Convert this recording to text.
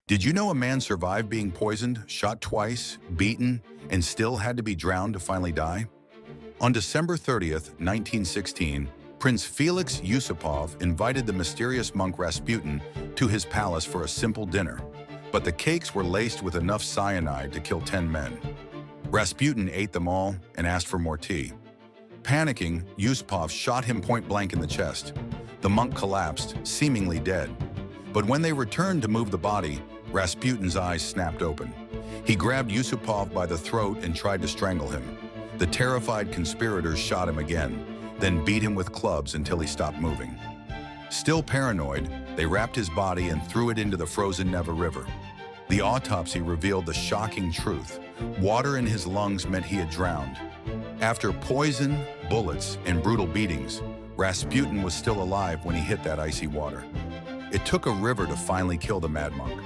Did you know a man survived being poisoned, shot twice, beaten, and still had to be drowned to finally die? On December 30th, 1916, Prince Felix Yusupov invited the mysterious monk Rasputin to his palace for a simple dinner, but the cakes were laced with enough cyanide to kill 10 men. Rasputin ate them all and asked for more tea. Panicking, Yusupov shot him point-blank in the chest. The monk collapsed, seemingly dead. But when they returned to move the body, Rasputin's eyes snapped open. He grabbed Yusupov by the throat and tried to strangle him. The terrified conspirators shot him again, then beat him with clubs until he stopped moving. Still paranoid, they wrapped his body and threw it into the frozen Neva River. The autopsy revealed the shocking truth. Water in his lungs meant he had drowned. After poison, bullets, and brutal beatings, Rasputin was still alive when he hit that icy water. It took a river to finally kill the mad monk.